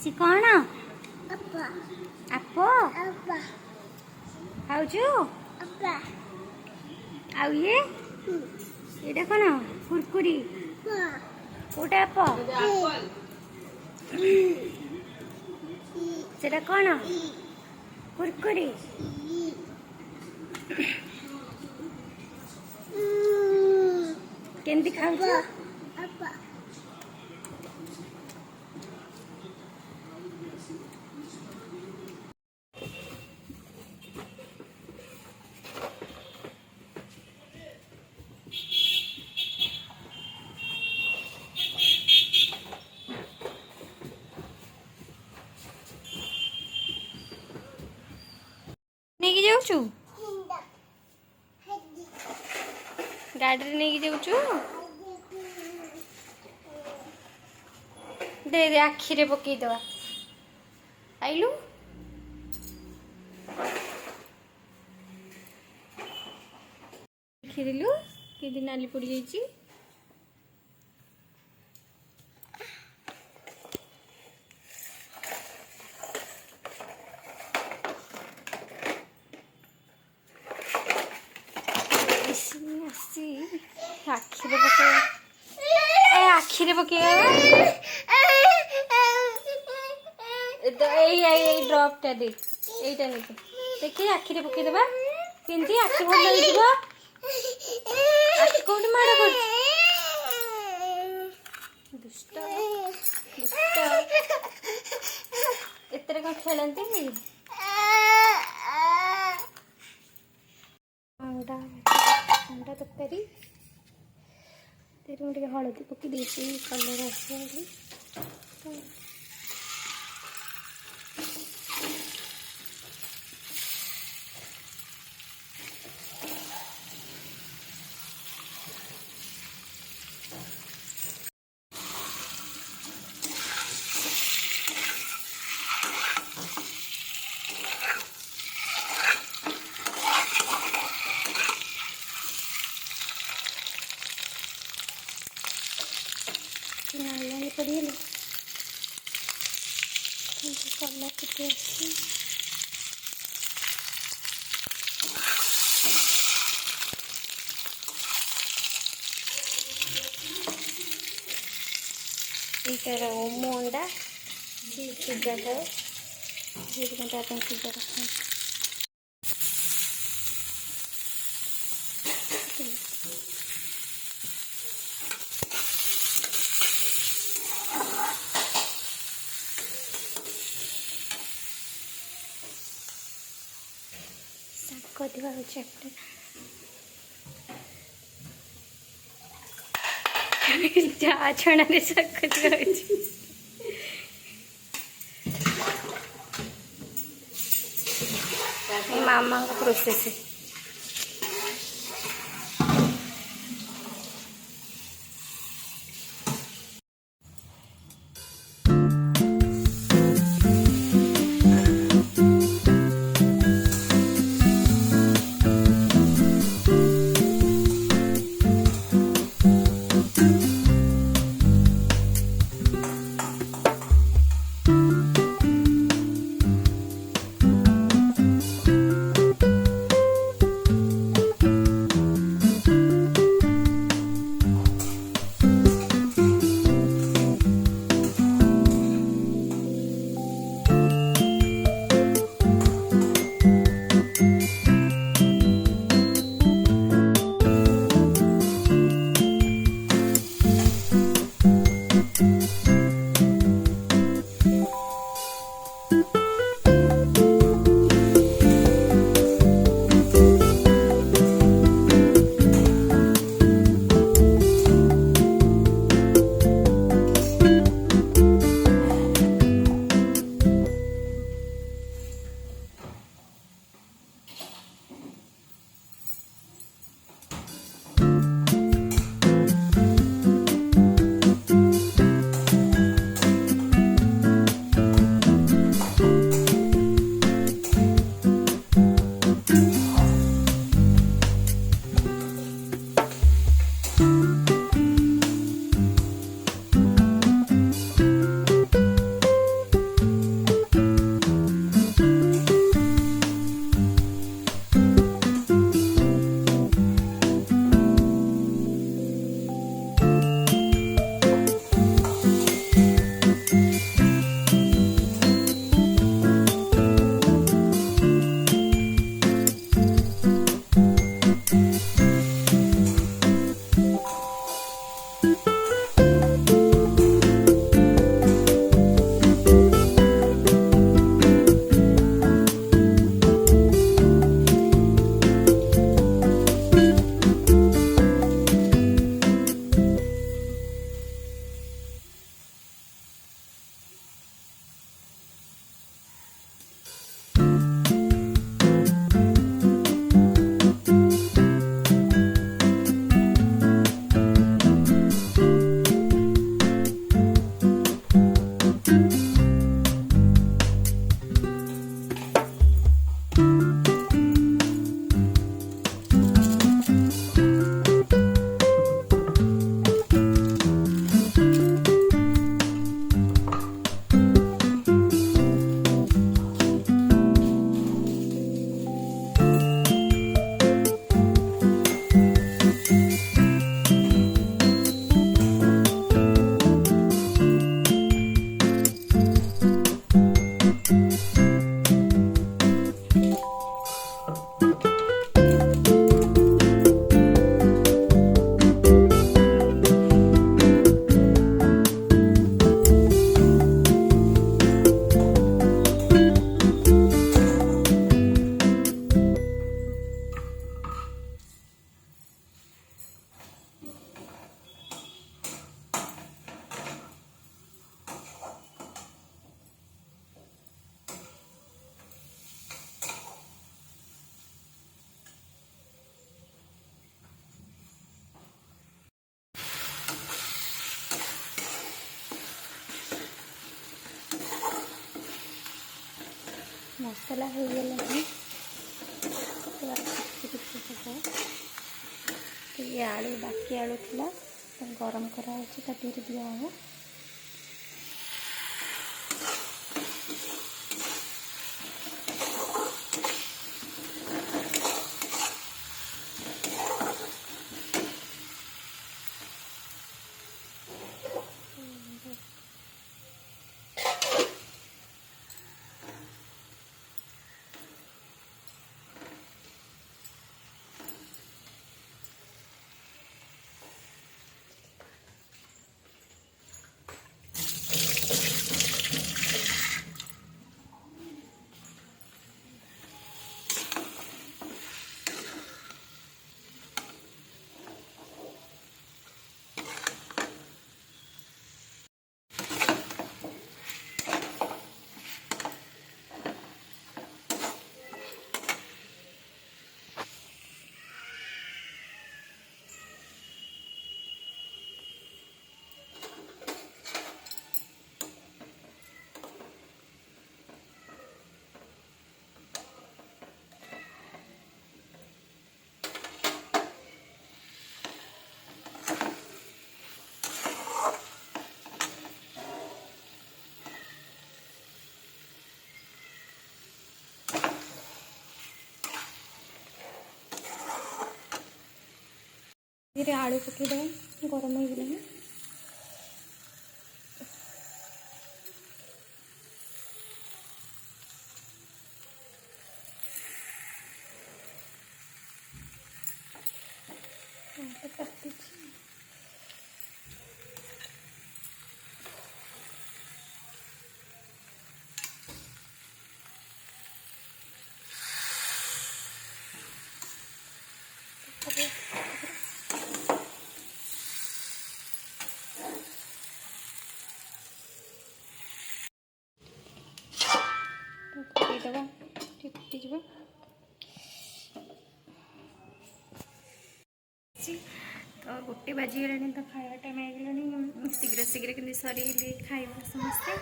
सी कौन आपो खाऊ आउ ये कौन कुरकुरी कोटा आप सेटा कौन कुरकुरी केमती खाऊ नहीं जाऊचु गाड़ी रे नहीं जाऊचु दे दे आखि रे पकई दवा आइलु देखिलु कि नाली पड़ जाइए आखिरे पके आखिरे पके ड्रॉप टा दे एटा नहीं देखिए आखिरे पके देबा केंती आखि भल लई दिबो आखि कोड मार कर दुष्ट दुष्ट एतरे का खेलंती नहीं अंडा अंडा तरकारी तेरे हलदी पकई देती कलर आस पड़ी कला कितने ओमो अंडा सीजा जाए सीजा रखें जा छणा मामा का प्रोसेस है मसला हो गला ये आलू बाकी आलू थिला गरम करा दिया हम। ये आलू पकईदे गरम हो गला पकईदबा फुटीज तो 1 बाजीगला तो खाया टाइम आईगला शीघ्र शीघ्र कि सर खाइबा समस्ते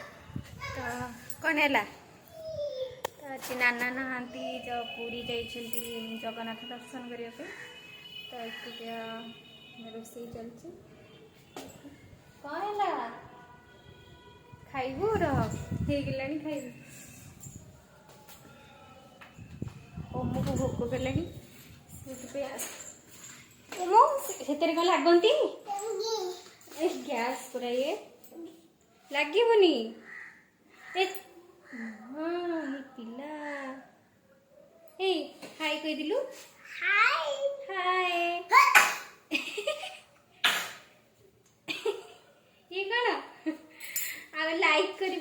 तो कौन है तो आज नाना नहांती जो पूरी जाइछंती जगन्नाथ दर्शन करने तो एकुटिया रोषे चलती कौन है खाइबू रहीगला खाइबू ओमो को भोक कलानी ओमो से कौन लगती गैस पूरा ये लगनी हाँ ये पिला ए हाय कह दिलु हाय हाय ये कौन आ लाइक कर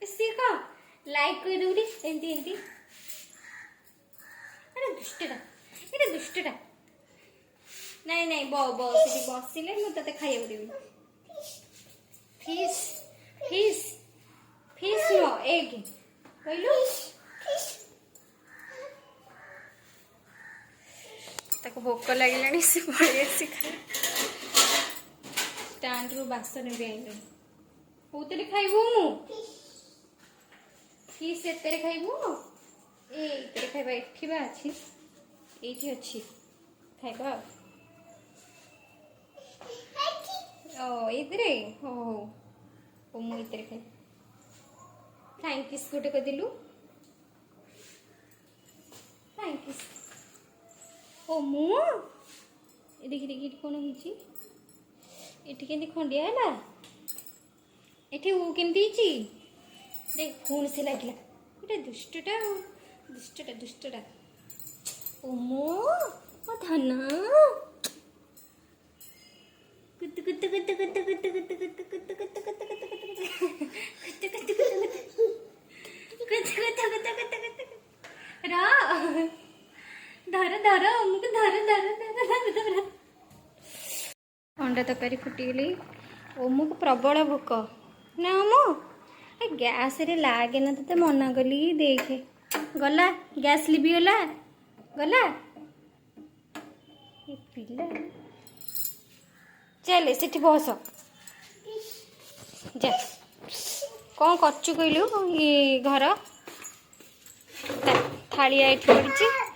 सी कौन लाइक कर दूरी एंती एंती अरे दुष्टटा ये दुष्टटा नहीं नहीं बसिले मुझे ते खाइबा देबी fish fish fish no egg कहलु ताको भोक लगे से पड़े स्टांड रू बासन भी आइले कौन खाइबू फिश एते खाइबू ए खाइबा एठी बा अछि एठी अछि खाइबा ओ इधरे हो ओ मु इधरे खाइ थैंक यू गुटे को दिलु थैंक यू ओ मु देखि देखि कोन हिची एठी केंदी खंडिया हला एठी उ केंदी हिची देख फोन से लागला एटा दुष्टटा दुष्टटा ओमो ओ धना कुत्त कुत्त कुत्त कुत्त कुत्त कुत्त कुत्त कुत्त कुत्त कुत्त कुत्त धर अमुक धर अंडा तरकारी फुटीगली ओमुक प्रबल भोक ना ओमो गैस रे लागे ना ते मना कली देखे गला गैस लिभिगला गला ये पिला चल सेठी बस जा कौन कर कहलु ये घर थालिया एठी पड़ी